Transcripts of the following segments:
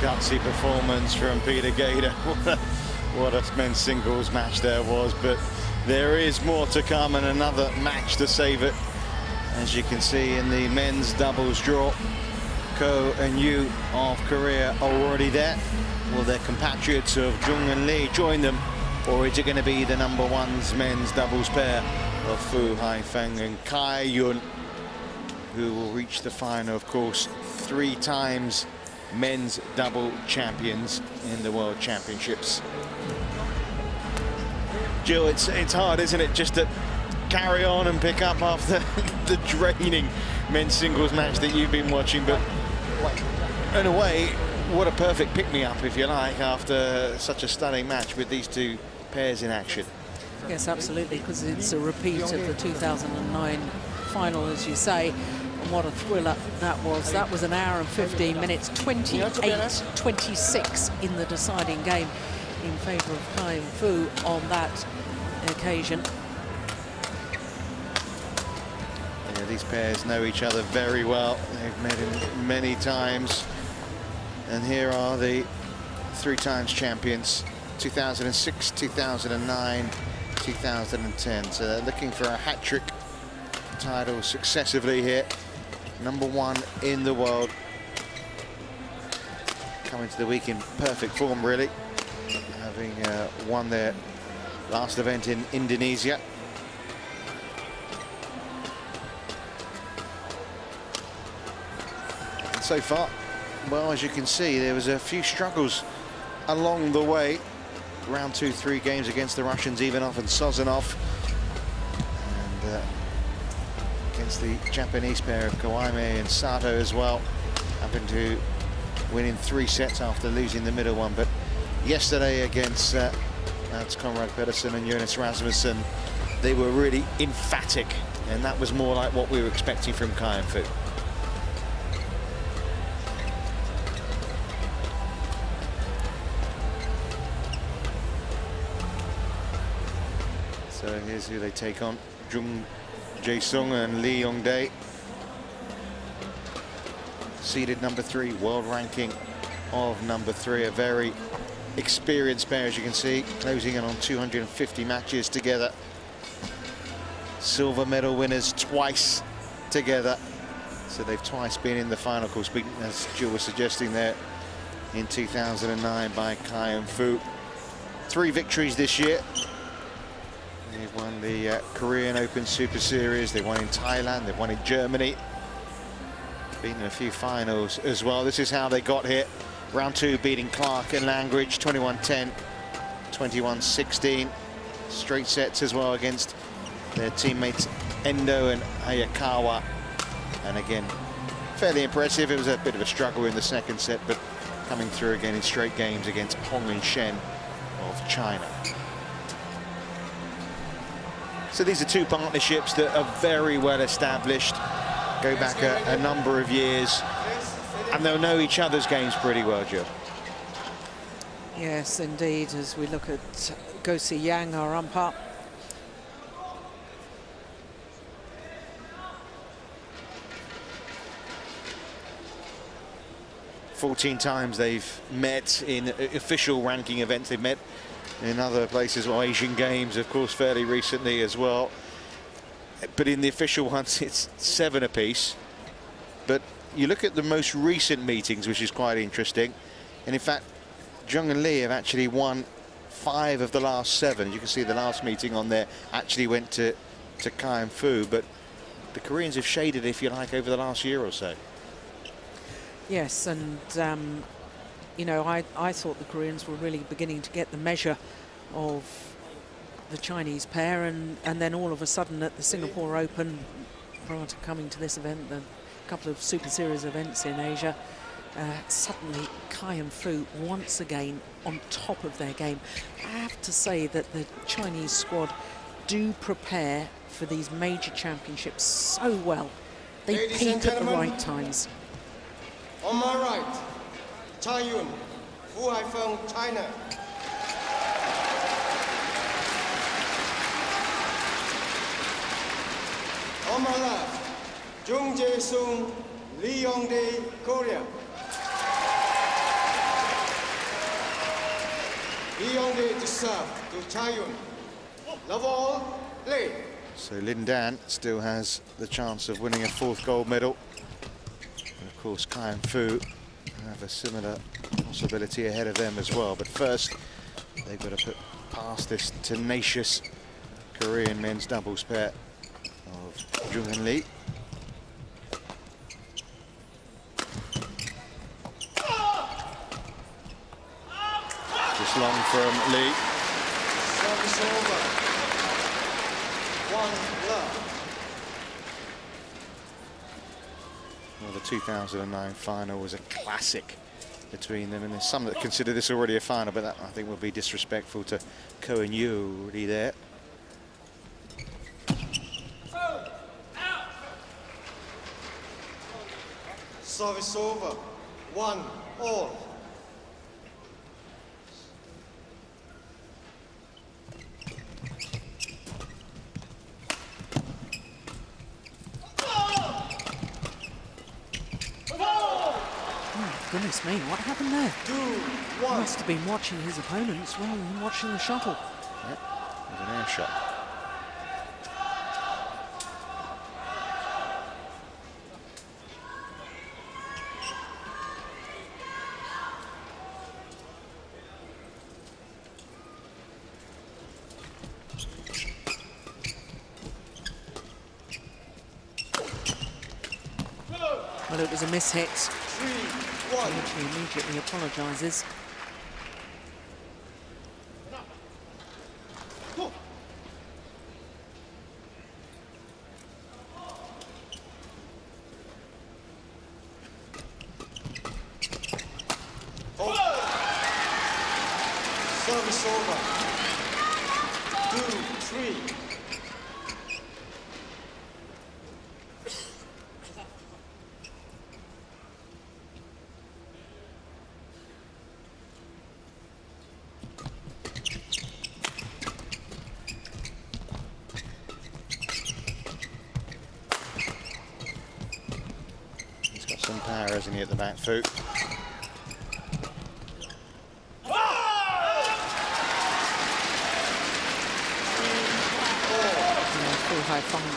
Gutsy performance from Peter Gader. What a men's singles match there was, but there is more to come and another match to save it. As you can see in the men's doubles draw, Ko and Yu of Korea are already there. Will their compatriots of Jung and Lee join them, or is it going to be the #1's men's doubles pair of Fu Haifeng and Kai Yun, who will reach the final? Of course, 3 times men's double champions in the World Championships. Jill, it's hard, isn't it, just to carry on and pick up after the draining men's singles match that you've been watching, but in a way, what a perfect pick-me-up, if you like, after such a stunning match with these 2 pairs in action. Yes, absolutely, because it's a repeat of the 2009 final, as you say. And what a thriller that was. That was an hour and 15 minutes, 28-26 in the deciding game in favour of Kai and Fu on that occasion. Yeah, these pairs know each other very well. They've met him many times. And here are the 3 times champions, 2006, 2009, 2010. So they're looking for a hat-trick title successively here. #1 in the world. Coming to the week in perfect form, really. Having won their last event in Indonesia. And so far, well, as you can see, there was a few struggles along the way. Round 2, 3 games against the Russians, Ivanov and Sozanov. And against the Japanese pair of Kawaime and Sato as well. Having to win in 3 sets after losing the middle one. But yesterday against Conrad Pedersen and Jonas Rasmussen, they were really emphatic. And that was more like what we were expecting from Kai and Fu. So here's who they take on. Jung Jae-sung and Lee Yong-dae. Seeded #3, world ranking of #3. A very experienced pair, as you can see, closing in on 250 matches together. Silver medal winners twice together. So they've twice been in the final, of course, as Jill was suggesting there, in 2009 by Kai and Fu. 3 victories this year. They've won the Korean Open Super Series, they won in Thailand, they've won in Germany. Been in a few finals as well. This is how they got here. Round 2 beating Clark and Langridge, 21-10, 21-16. Straight sets as well against their teammates Endo and Hayakawa. And again, fairly impressive. It was a bit of a struggle in the 2nd set, but coming through again in straight games against Hong and Shen of China. So these are 2 partnerships that are very well established, go back a number of years, and they'll know each other's games pretty well, Jill. Yes, indeed, as we look at Go-Si Yang, our umpire. "14 times they've met in official ranking events. They've met in other places, well, Asian Games, of course, fairly recently as well. But in the official ones, it's 7 apiece. But you look at the most recent meetings, which is quite interesting. And in fact, Jung and Lee have actually won 5 of the last 7. You can see the last meeting on there actually went to Kai and Fu. But the Koreans have shaded, if you like, over the last year or so. Yes, and you know, I thought the Koreans were really beginning to get the measure of the Chinese pair, and then all of a sudden at the Singapore Open, prior to coming to this event, a couple of Super Series events in Asia, suddenly Kai and Fu once again on top of their game. I have to say that the Chinese squad do prepare for these major championships so well. They peak at the right times. On my right, Chai Yun, Fu Haifeng, China. On my left, Jung Jae-sung, Lee Yong-dae, Korea. He only to serve to Taiyun. Love all, play. So Lin Dan still has the chance of winning a 4th gold medal. And of course, Kai and Fu have a similar possibility ahead of them as well. But first, they've got to put past this tenacious Korean men's doubles pair of Jung and Lee. Just long from Lee. Service over. 1 love. Well, the 2009 final was a classic between them, and there's some that consider this already a final, but that I think would be disrespectful to Ko and Yu already there. Service over. 1 all. Goodness me, what happened there? 2 He 1. must have been watching his opponents rather than watching the shuttle. Yep, there's an air shot. Well, it was a mishit. 3 1. He immediately apologises. Service over. 2 3. He's got some power, hasn't he, at the back foot? Phil Hai Feng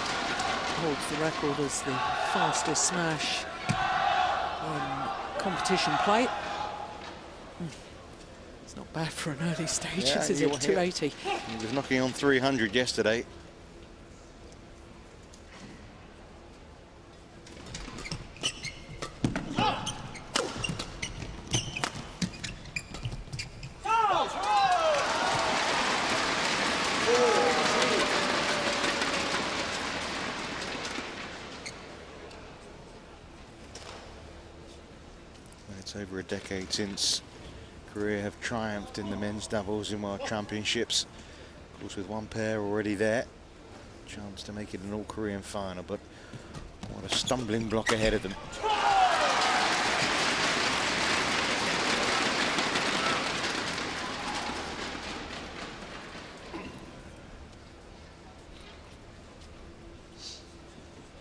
holds the record as the fastest smash in competition play. It's not bad for an early stage, Yeah, is it? 280. He was knocking on 300 yesterday. It's over a decade since Korea have triumphed in the men's doubles in World Championships. Of course, with one pair already there, chance to make it an all-Korean final, but what a stumbling block ahead of them.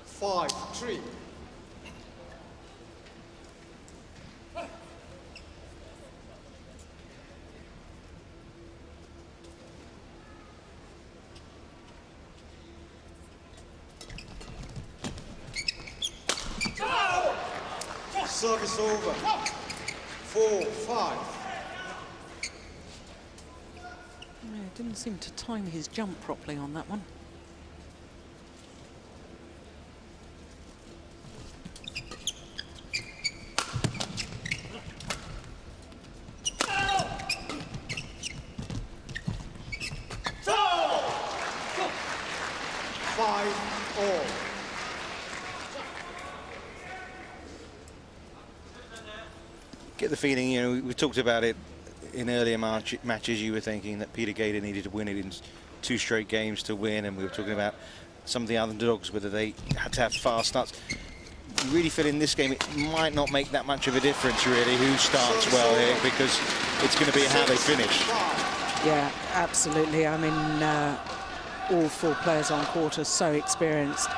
Five, 3. Service over. 4 5. Yeah, didn't seem to time his jump properly on that one. Get the feeling, you know, we talked about it in earlier matches. You were thinking that Peter Gator needed to win it in 2 straight games to win, and we were talking about some of the underdogs, whether they had to have fast starts. You really feel in this game it might not make that much of a difference, really, who starts well here, because it's going to be how they finish. Yeah, absolutely. I mean, all 4 players on court are so experienced.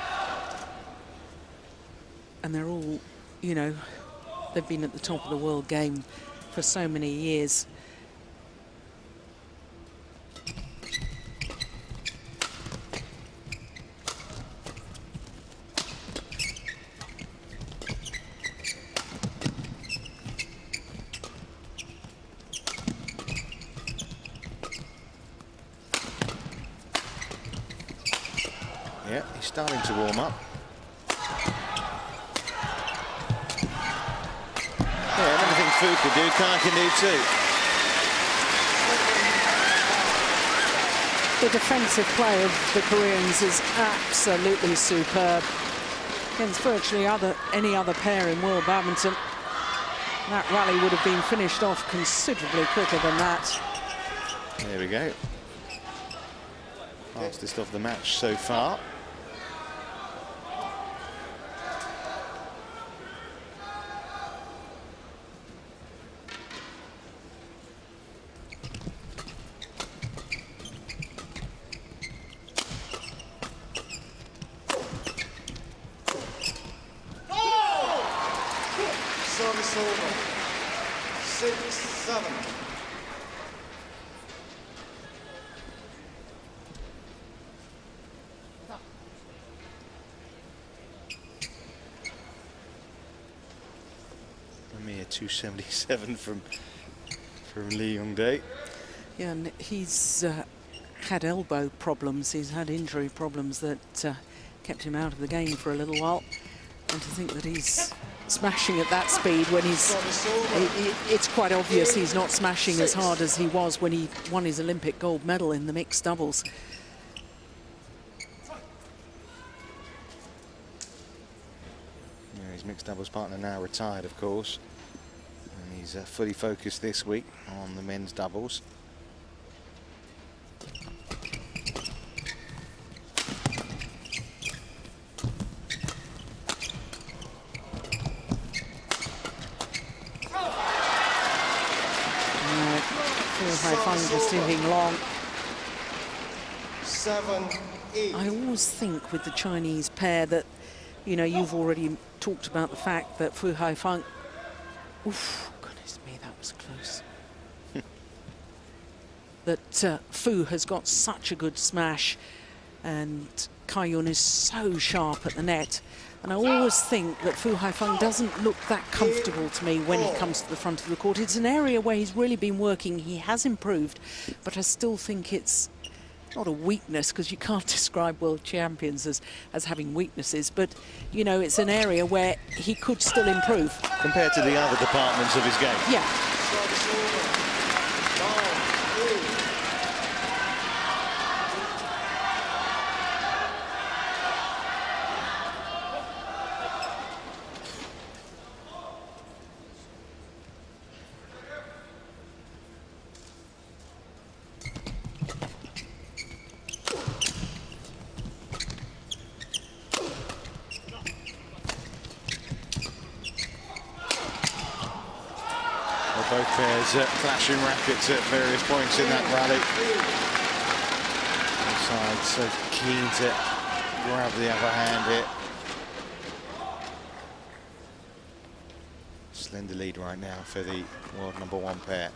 And they're all, you know, they've been at the top of the world game for so many years. starting to warm up. Yeah, anything Fu could do, Kai can do too. The defensive play of the Koreans is absolutely superb. Against virtually any other pair in world badminton, that rally would have been finished off considerably quicker than that. There we go. Fastest of the match so far. Service over. 6-7. A mere 277 from Lee Young-dae. Yeah, and he's had elbow problems. He's had injury problems that kept him out of the game for a little while. And to think that he's smashing at that speed when it's quite obvious he's not smashing as hard as he was when he won his Olympic gold medal in the mixed doubles. Yeah, his mixed doubles partner now retired, of course. And he's fully focused this week on the men's doubles. Just hitting long. 7-8. I always think with the Chinese pair that, you know, you've already talked about the fact that Fu Haifeng, oof, goodness me, that was close. That Fu has got such a good smash and Kai Yun is so sharp at the net. And I always think that Fu Haifeng doesn't look that comfortable to me when he comes to the front of the court. It's an area where he's really been working. He has improved, but I still think it's not a weakness, because you can't describe world champions as having weaknesses. But, you know, it's an area where he could still improve. Compared to the other departments of his game. Yeah. Both pairs clashing rackets at various points in that rally. Both sides so keen to grab the upper hand here. Slender lead right now for the world #1 pair.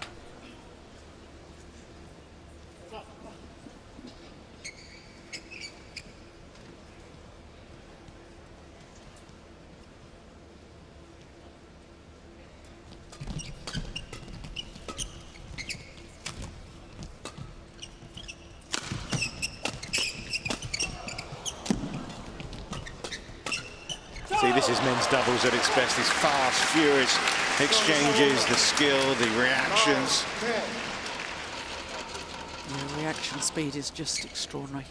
See, this is men's doubles at its best. These fast, furious exchanges, the skill, the reactions. The reaction speed is just extraordinary.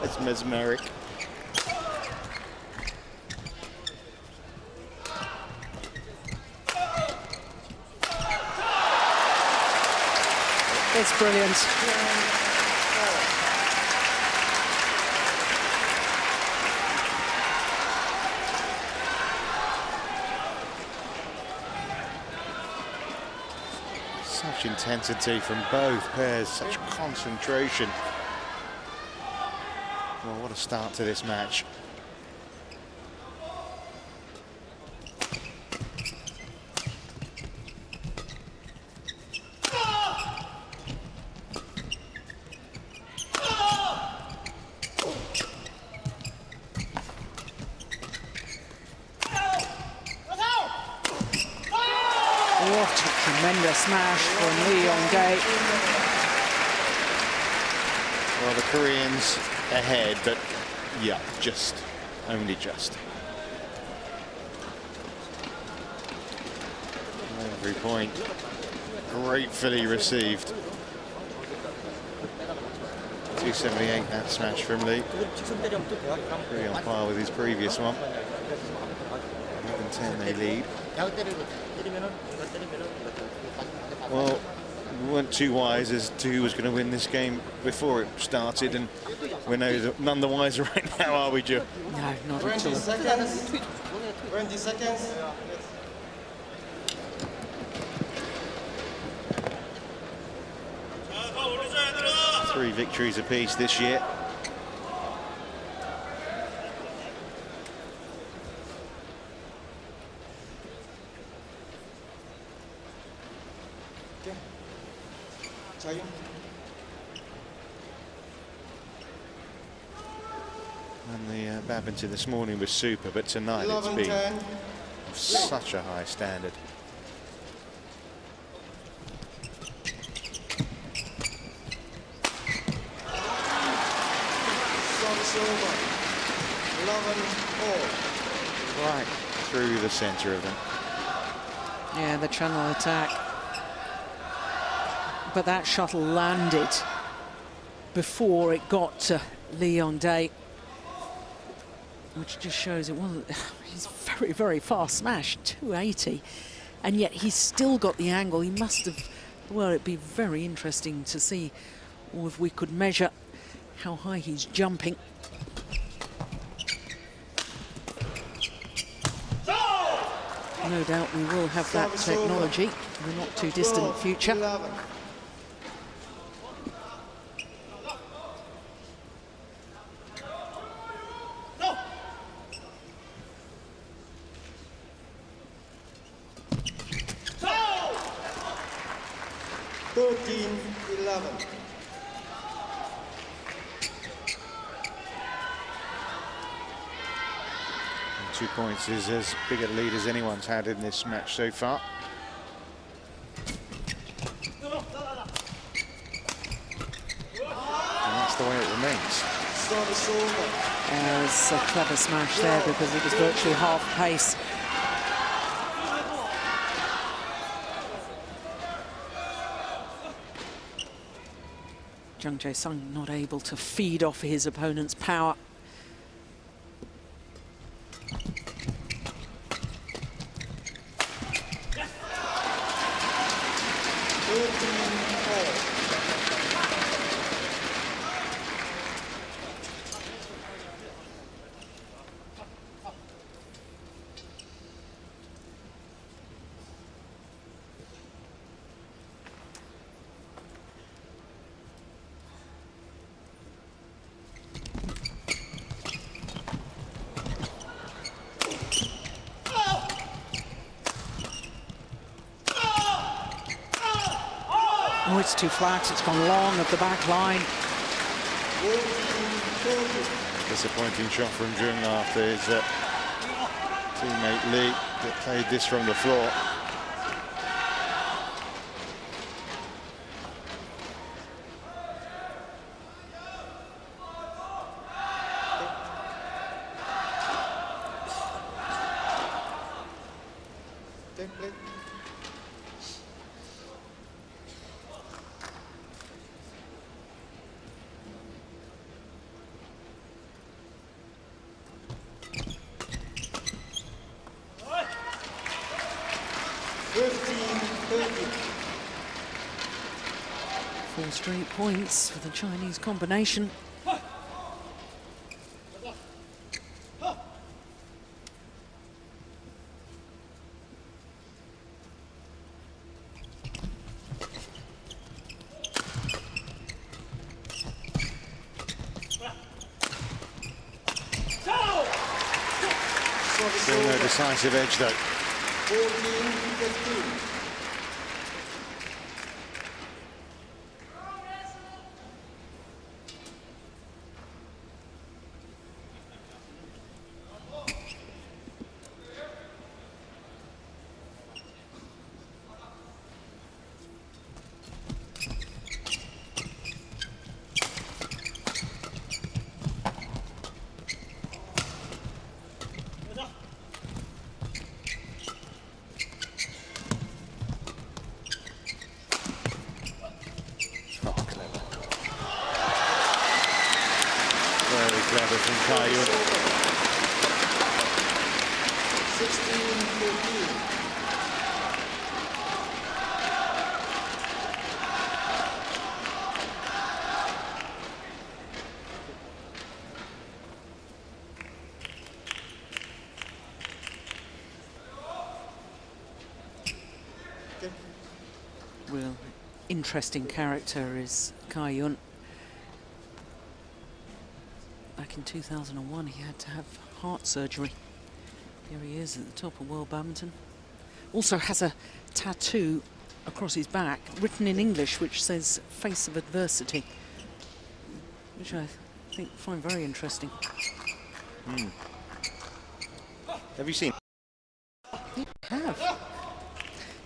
It's mesmeric. It's brilliant. Such intensity from both pairs, such concentration. Well, what a start to this match. What a tremendous smash from Lee Yong-dae. Well, the Koreans ahead, but yeah, just, only just. Every point gratefully received. 278 that smash from Lee. Pretty on par with his previous one. 11-10 they lead. Well, we weren't too wise as to who was going to win this game before it started, and we're none the wiser right now, are we, Joe? No, not at 20 all. seconds. 20 seconds. 3 victories apiece this year. Jung. And the badminton this morning was super, but tonight it's been 11-10. of such a high standard. Service over. 11-4. Right through the centre of them. Yeah, the channel attack. But that shuttle landed before it got to Lee Yong-dae, which just shows it wasn't. He's very, very fast smash, 280, and yet he's still got the angle. He must have. Well, it'd be very interesting to see, or if we could measure how high he's jumping. No doubt we will have that technology in the not too distant future. 11. Thirteen, 11. And 2 points is as big a lead as anyone's had in this match so far. And that's the way it remains. Service over. It's a clever smash there because it was virtually half pace. Jung Jae-sung not able to feed off his opponent's power. Oh, it's too flat. It's gone long of the back line. Disappointing shot from Jung after his teammate Lee that played this from the floor. 4 straight points for the Chinese combination. Still no decisive edge though. 14-15. Very clever from Kai-Yun. 16-14. Real interesting character is Kai-Yun. Back in 2001, he had to have heart surgery. Here he is at the top of World Badminton. Also has a tattoo across his back, written in English, which says "Face of Adversity," which I find very interesting. Have you seen? Have.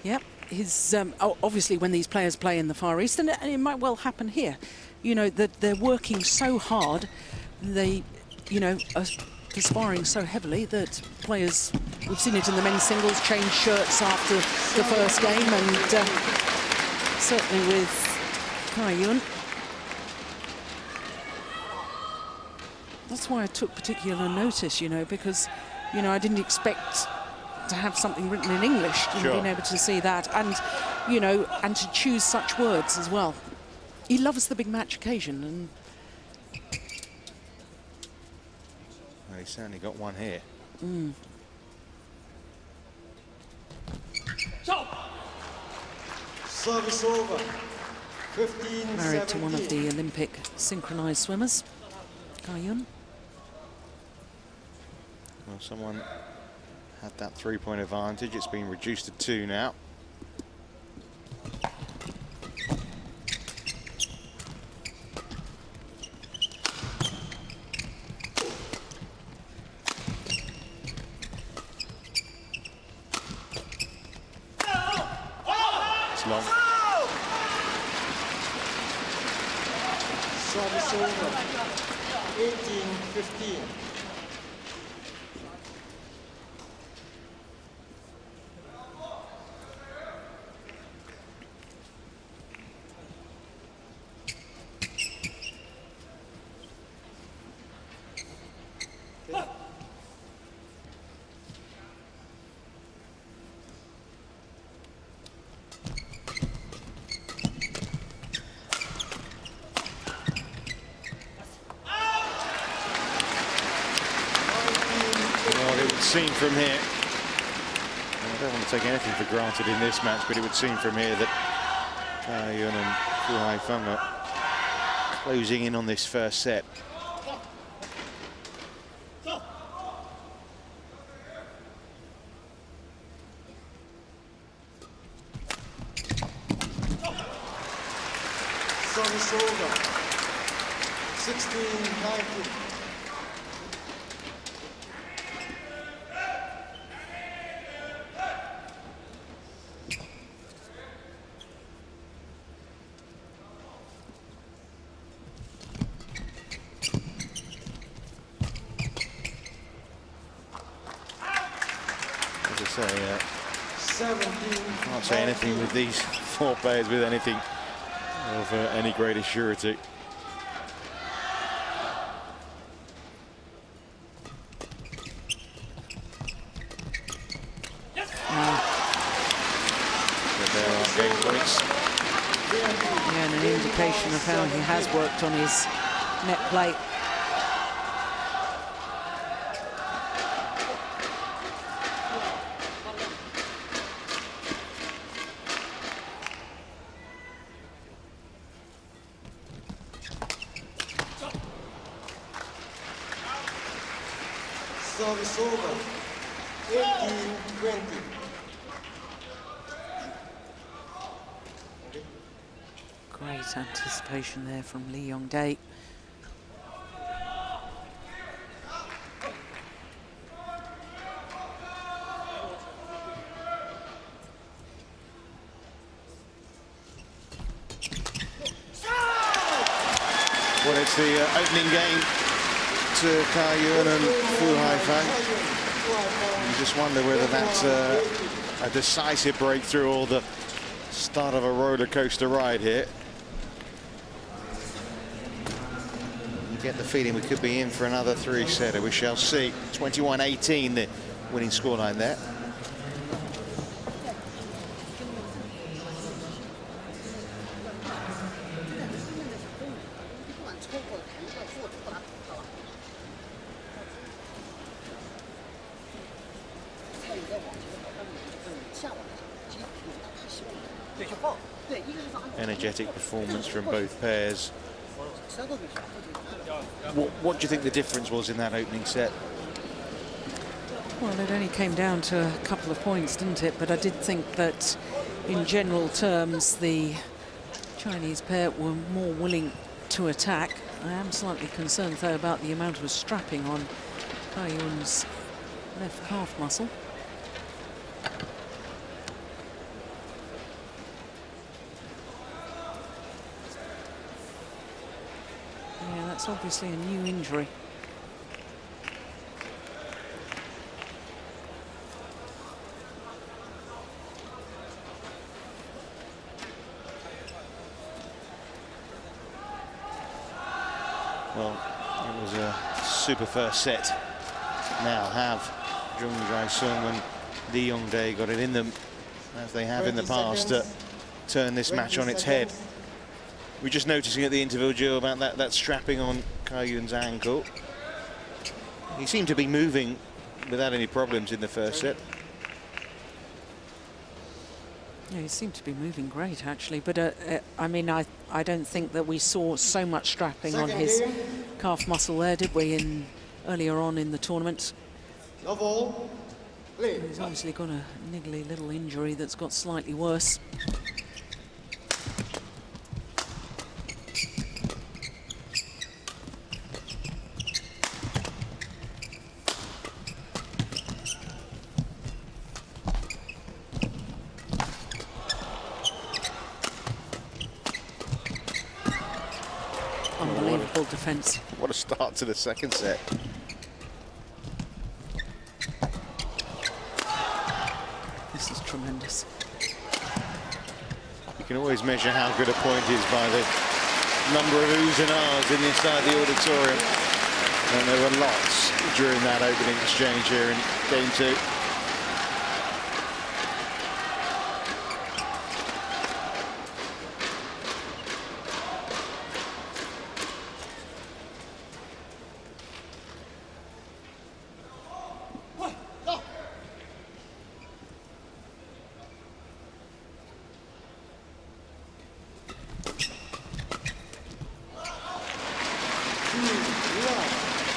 Yep. His obviously when these players play in the Far East, and it might well happen here, you know, that they're working so hard, they, you know, are perspiring so heavily that players, we've seen it in the men's singles, change shirts after the first game, and certainly with Kai-Yun. That's why I took particular notice, you know, because, you know, I didn't expect to have something written in English, and Sure. being able to see that, and, you know, and to choose such words as well. He loves the big match occasion, and Well, he certainly got one here. Service over. 15-17. married to one of the Olympic synchronized swimmers, Kai-Yun. Well, someone had that 3-point advantage. It's been reduced to 2 now. It's long. Service over. 18-15. Well, it would seem from here, and I don't want to take anything for granted in this match, but it would seem from here that Kai-Yun and Fu Haifeng are closing in on this first set. Service over. 16-19. As I say, 17. can't say anything with these 4 players with anything of any greater surety. But there are game points. Yeah, and an indication of how he has worked on his net plate. Service over. 18-20. Great anticipation there from Lee Yong-dae. Well, it's the opening game to Kai Yun and Fu Haifang. You just wonder whether that's a decisive breakthrough or the start of a roller coaster ride here. You get the feeling we could be in for another three-setter. We shall see. 21-18, the winning scoreline there. Energetic performance from both pairs. What do you think the difference was in that opening set? Well, it only came down to a couple of points, didn't it? But I did think that, in general terms, the Chinese pair were more willing to attack. I am slightly concerned, though, about the amount of strapping on Kai Yun's left calf muscle. Yeah, that's obviously a new injury. Well, it was a super first set. Now have Jung Jae-sung and Lee Yong-dae got it in them, as they have in the past, to turn this match on its head. We're just noticing at the interval, Jill, about that strapping on Kai Yun's ankle. He seemed to be moving without any problems in the first set. Yeah, he seemed to be moving great, actually. But, I mean, I don't think that we saw so much strapping on his calf muscle there, did we, earlier on in the tournament? No ball. Play. He's obviously got a niggly little injury that's got slightly worse. Unbelievable defence. What a start to the second set. This is tremendous. You can always measure how good a point is by the number of oohs and ahs inside the auditorium. And there were lots during that opening exchange here in game two.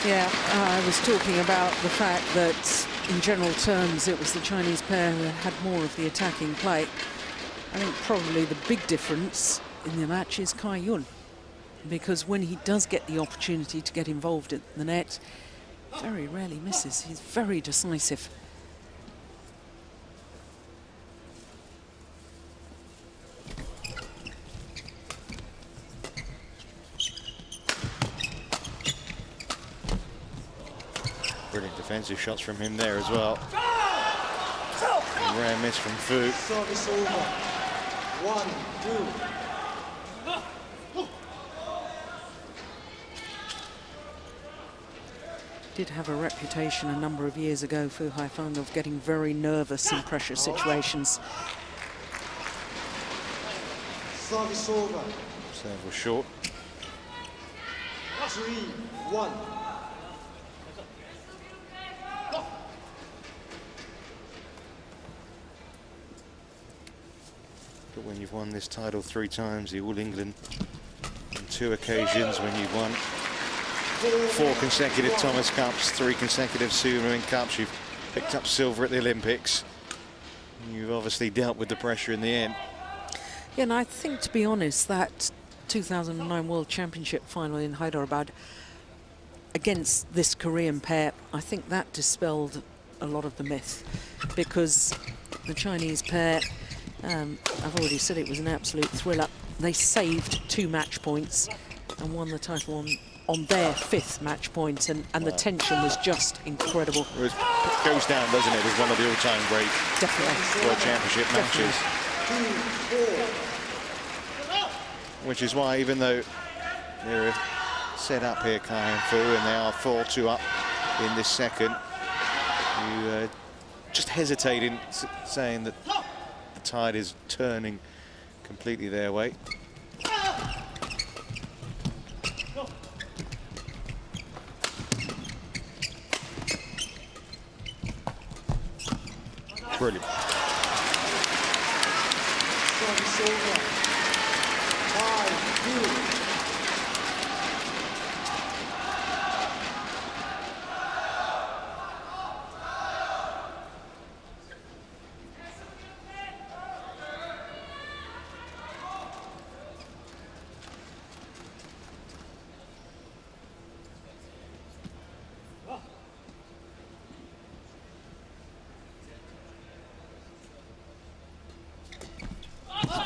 Yeah, I was talking about the fact that, in general terms, it was the Chinese pair who had more of the attacking play. I think probably the big difference in the match is Kai Yun, because when he does get the opportunity to get involved at the net, very rarely misses. He's very decisive. Brilliant defensive shots from him there as well. A rare miss from Fu. Service over. 1-2. Did have a reputation a number of years ago, Fu Haifang, of getting very nervous in pressure situations. Service over. Serve was short. 3-1. But when you've won this title 3 times, the All England on 2 occasions, when you've won 4 consecutive Thomas Cups, 3 consecutive Surin Cups, you've picked up silver at the Olympics. You've obviously dealt with the pressure in the end. Yeah, and I think, to be honest, that 2009 World Championship final in Hyderabad against this Korean pair, I think that dispelled a lot of the myth, because the Chinese pair, I've already said it was an absolute thriller. They saved 2 match points and won the title on their 5th match point, and the tension was just incredible. It goes down, doesn't it, as one of the all-time great World Championship matches. Which is why, even though they're set up here, Kai and Fu, and they are 4-2 up in this second, you just hesitate in saying that the tide is turning completely their way. Brilliant.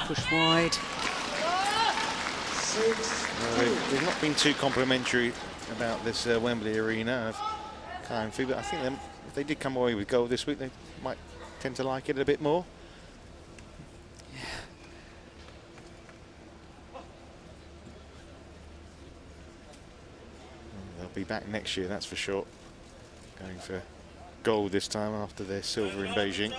Push wide. They've not been too complimentary about this Wembley Arena of Kai and Fu, but I think if they did come away with gold this week, they might tend to like it a bit more. Yeah. They'll be back next year, that's for sure. Going for gold this time after their silver in Beijing.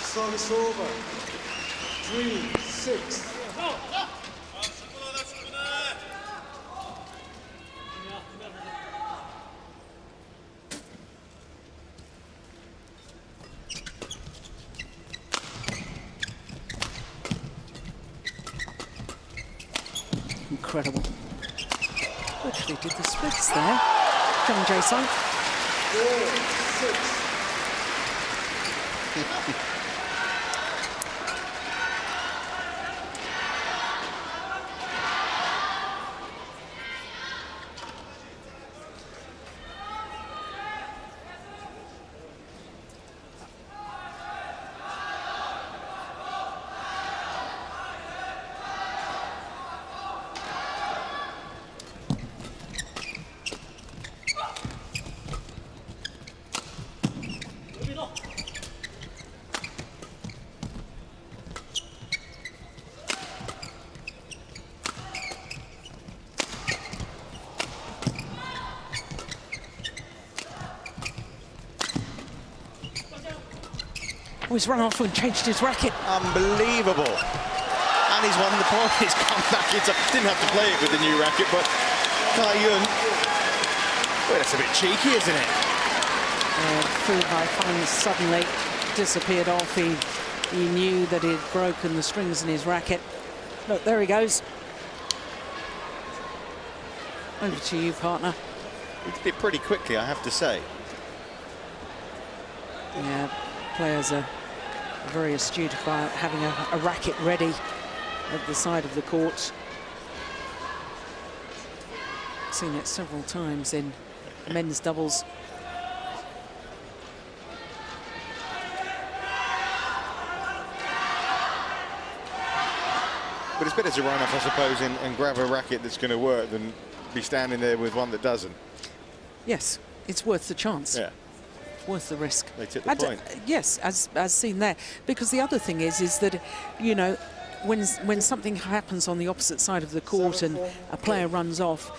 Service over. 3-6. Incredible. Literally did the splits there. Jung Jae-sung. 4-6. Oh, he's run off and changed his racket. Unbelievable. And he's won the point. He's come back. Didn't have to play it with the new racket, but Kai Jung, well, that's a bit cheeky, isn't it? Fu Haifeng suddenly disappeared off. He knew that he'd broken the strings in his racket. Look, there he goes. Over to you, partner. He did it pretty quickly, I have to say. Yeah, players are very astute about having a racket ready at the side of the court. Seen it several times in men's doubles. But it's better to run off, I suppose, and grab a racket that's going to work than be standing there with one that doesn't. Yes, it's worth the chance. Yeah. Worth the risk. They took the point. Yes, as seen there. Because the other thing is that, you know, when something happens on the opposite side of the court and a player runs off,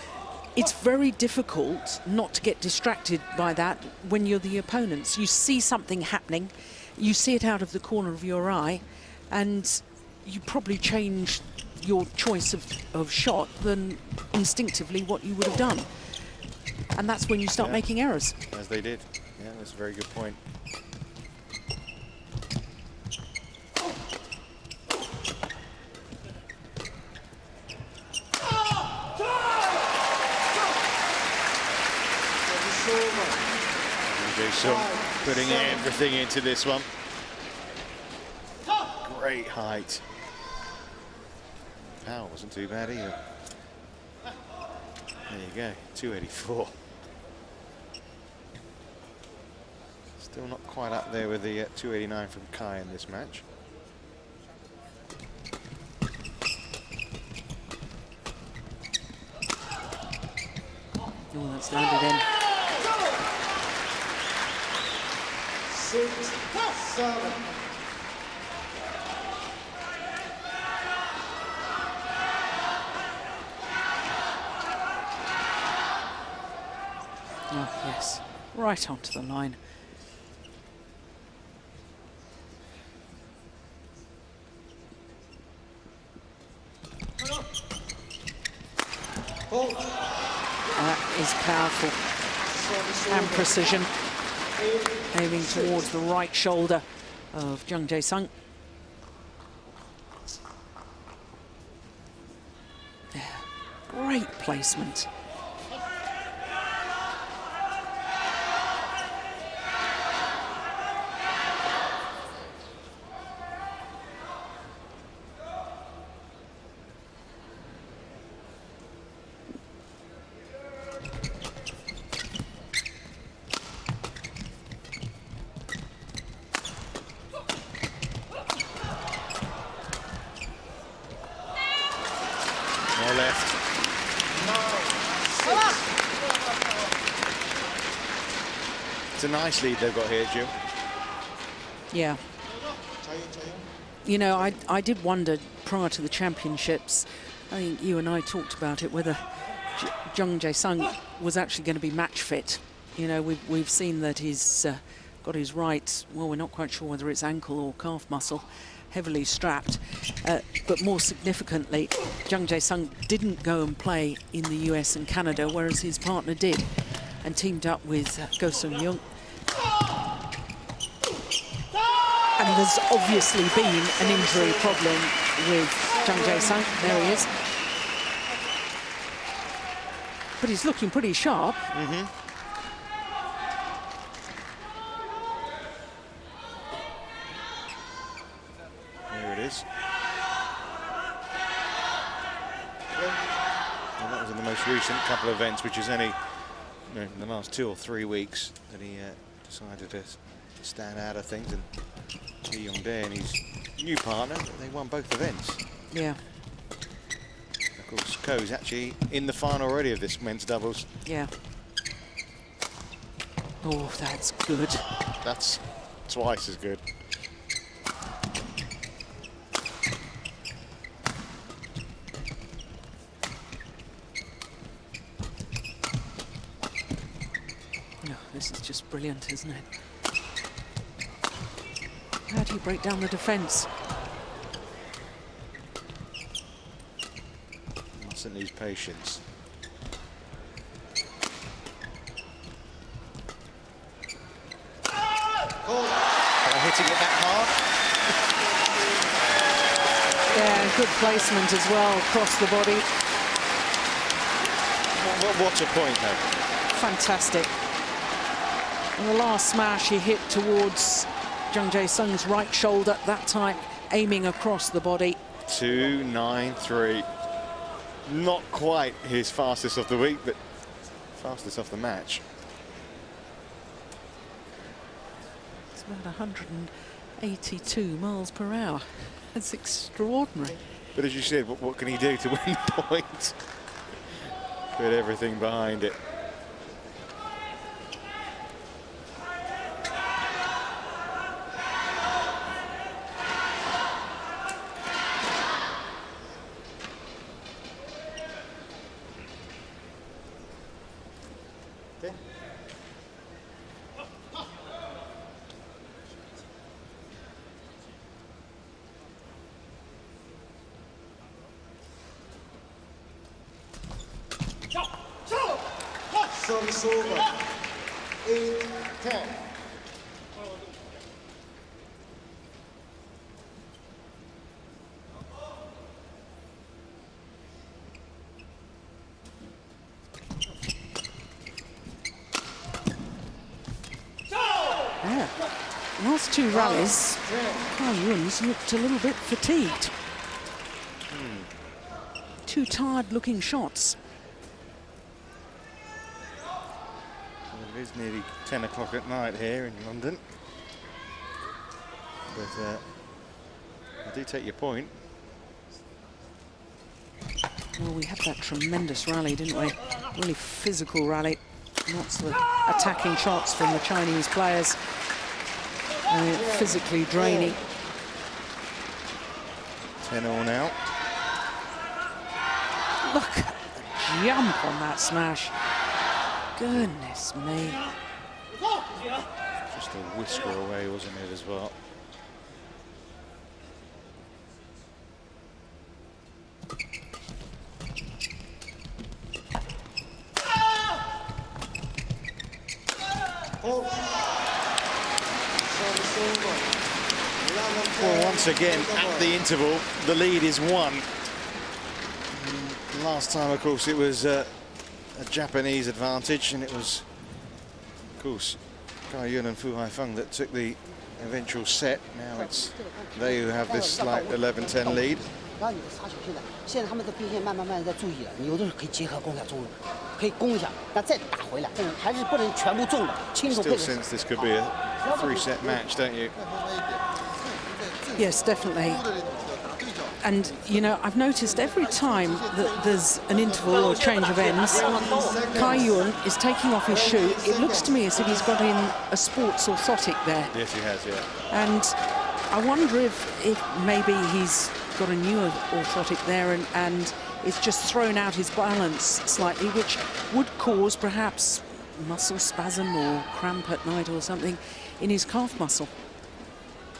it's very difficult not to get distracted by that when you're the opponents. You see something happening, you see it out of the corner of your eye, and you probably change your choice of shot than instinctively what you would have done. And that's when you start making errors. As they did. Yeah, that's a very good point. Jung putting everything into this one. Great height. Power wasn't too bad either. There you go, 284. Still not quite up there with the 289 from Kai in this match. Oh, that's landed in. 6-7. Oh, yes, right onto the line. That is powerful and precision. Aiming towards the right shoulder of Jung Jae-sung. Yeah, great placement. More left. It's a nice lead they've got here, Jung. Yeah. You know, I did wonder prior to the championships, I think you and I talked about it, whether Jung Jae-sung was actually going to be match fit. You know, we've seen that he's got his right, well, we're not quite sure whether it's ankle or calf muscle, heavily strapped. But more significantly, Jung Jae-sung didn't go and play in the US and Canada, whereas his partner did, and teamed up with Go Sung-young. And there's obviously been an injury problem with Jung Jae-sung. There he is. But he's looking pretty sharp. There it is. And that was in the most recent couple of events, which is only in the last 2 or 3 weeks that he decided to stand out of things. And Lee Young-dae and his new partner, they won both events. Yeah. Of course, Ko's actually in the final already of this men's doubles. Yeah. Oh, that's good. That's twice as good. No, this is just brilliant, isn't it? How do you break down the defence? Mustn't lose patience. Hitting it that hard. Yeah, good placement as well across the body. What a point, though. Fantastic. And the last smash he hit towards Jung Jae-sung's right shoulder, that time aiming across the body. 2.93. Not quite his fastest of the week, but fastest of the match. It's about 182 miles per hour. That's extraordinary. But as you said, what can he do to win the point? Put everything behind it. Service over. 8-10. Yeah. Last two rallies, Kai Yun's looked a little bit fatigued. Two tired-looking shots. Well, it is nearly 10 o'clock at night here in London. But I do take your point. Well, we had that tremendous rally, didn't we? Really physical rally. Lots of attacking shots from the Chinese players. Physically draining. 10 all now. Look at the jump on that smash. Goodness me. Just a whisker away, wasn't it, as well? Well, once again, at the interval, the lead is 1. Last time, of course, it was a Japanese advantage, and it was, of course, Kai Yun and Fu Haifeng that took the eventual set. Now it's they who have this slight 11-10 lead. 然后你的杀球现在，现在他们的兵线慢慢在注意了，你有的时候可以结合攻下中路，可以攻一下，但再打回来，但是还是不能全部中的，轻松配 Still 合。 sense this could be a 3-set match, don't you? Yes, definitely. And, you know, I've noticed every time that there's an interval or change of ends, Kai Yun is taking off his shoe. It looks to me as if he's got in a sports orthotic there. Yes, he has, yeah. And I wonder if maybe he's got a new orthotic there and it's just thrown out his balance slightly, which would cause perhaps muscle spasm or cramp at night or something in his calf muscle.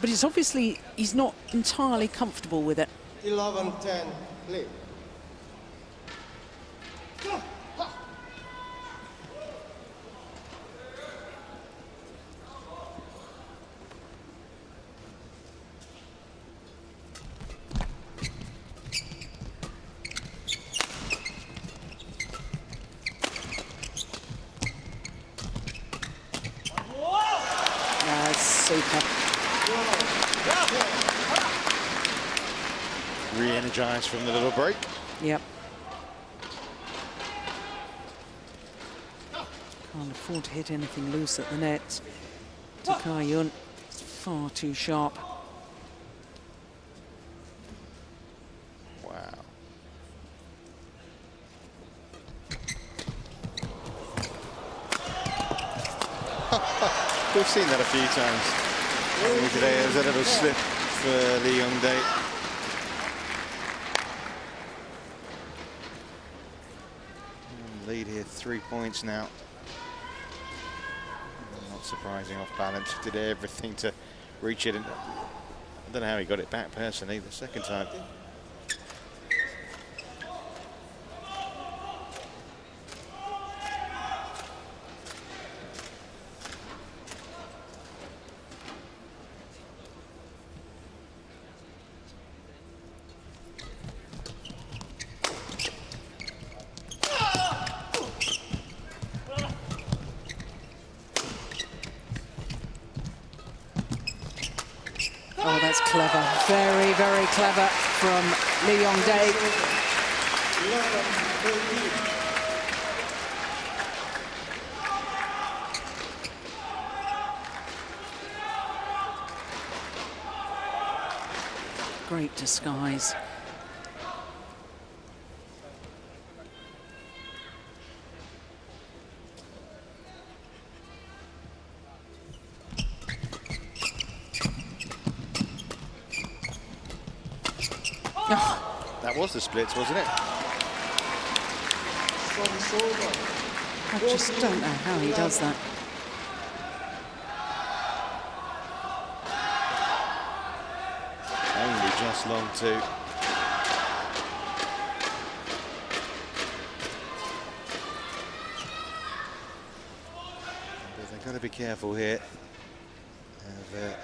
But it's obviously he's not entirely comfortable with it. 11-10, play. That's super. Re-energized from the little break. Yep. Can't afford to hit anything loose at the net. To Kai Yun, it's far too sharp. Wow. We've seen that a few times. Today there's a little slip for Lee Young-dae. Lead here 3 points now. Not surprising, off balance. Did everything to reach it. And I don't know how he got it back personally the second time. Oh, that's clever. Very, very clever from Lee Young-dae. 11-13. Great disguise. That was the splits, wasn't it? Service over. I just don't know how he does that. Only just long too. got to be careful here of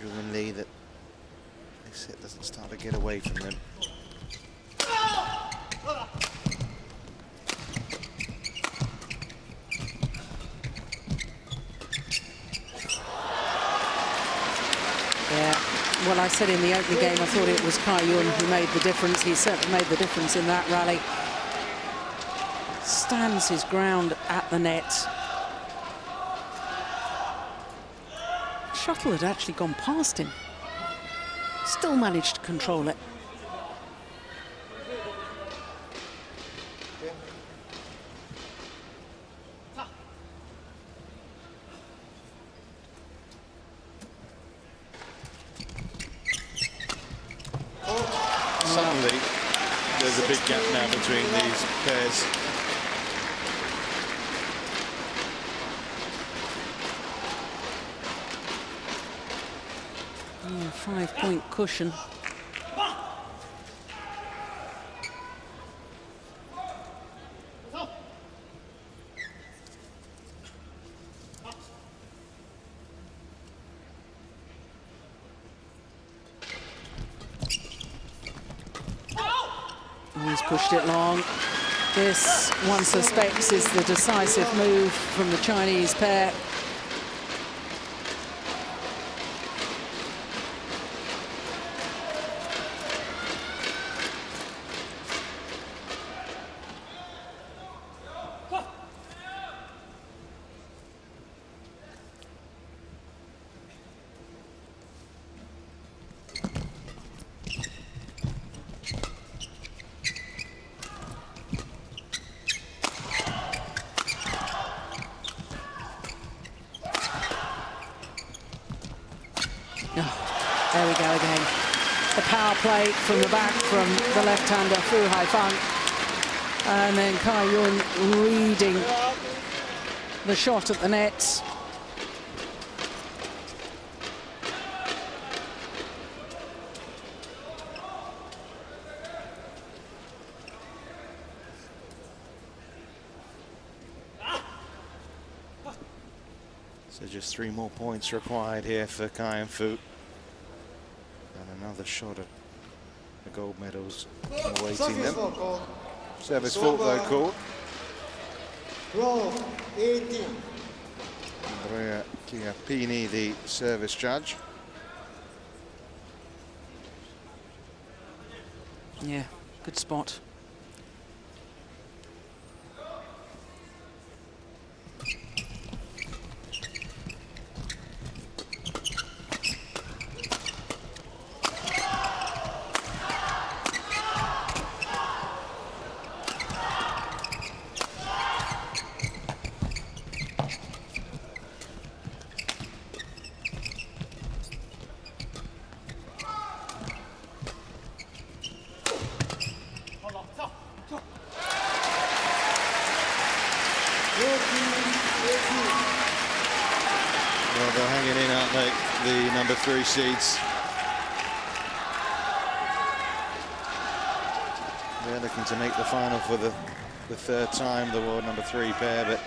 Jung and Lee that this hit doesn't start to get away from them. Yeah, well, I said in the opening game I thought it was Kai-Yun who made the difference. He certainly made the difference in that rally. Stands his ground at the net. Shuttle had actually gone past him. Still managed to control it. Suddenly, there's a big gap now between these pairs. Yeah, 5-point cushion. He's pushed it long. This, one suspects, is the decisive move from the Chinese pair. There we go again. The power play from the back from the left-hander, Fu Haifeng. And then Kai-Yun reading the shot at the net. So just 3 more points required here for Kai and Fu. And another shot at the gold medals awaiting them. Service fault though called. 18. Andrea Chiappini, the service judge. Yeah, good spot. Well, they're hanging in, aren't they, the number 3 seeds. They're looking to make the final for the 3rd time, the world number 3 pair, but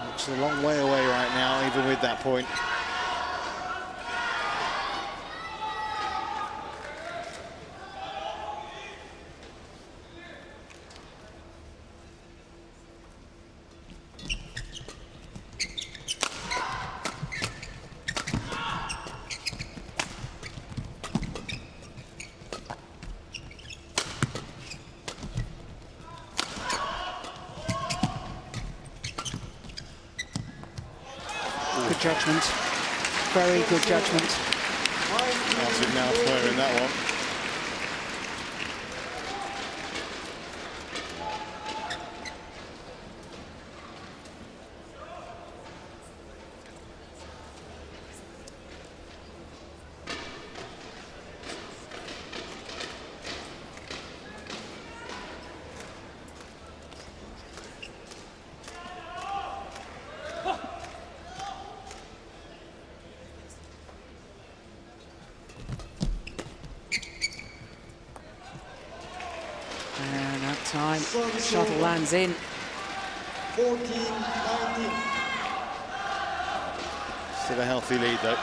looks a long way away right now, even with that point. Good judgment. Very good judgment. Massive mouth player in that one. And that time, shuttle lands in. 14-19. to the healthy lead, though.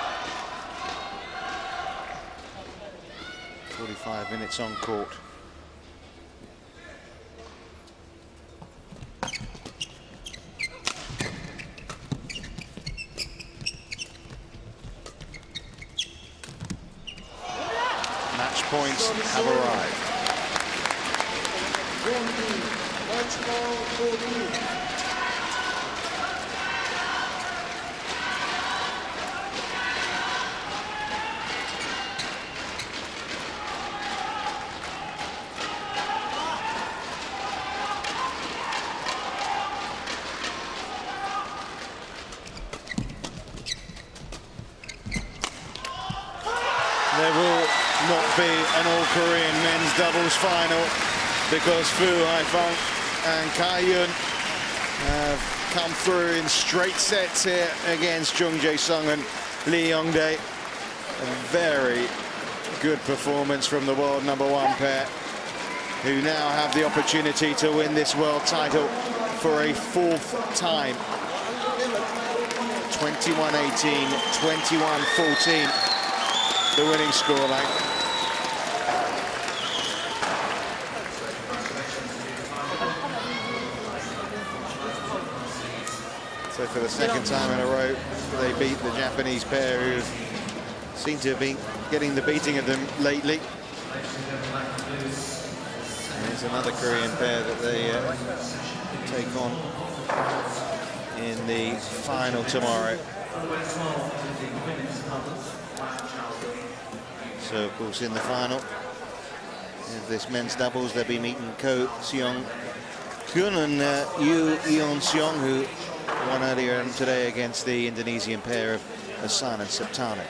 45 minutes on court. Match points have arrived. Match ball 14. There will not be an all-Korean men's doubles final because Fu Haifeng and Kai Yun have come through in straight sets here against Jung Jae-sung and Lee Yong-dae. A very good performance from the world #1 pair, who now have the opportunity to win this world title for a 4th time. 21-18, 21-14. The winning scoreline. So for the second time in a row, they beat the Japanese pair who seem to have been getting the beating of them lately. There's another Korean pair that they take on in the final tomorrow. So, of course, in the final of this men's doubles, they'll be meeting Ko Seong-kyun and Yoo Yeon-seong, who won earlier today against the Indonesian pair of Hasan and Septane.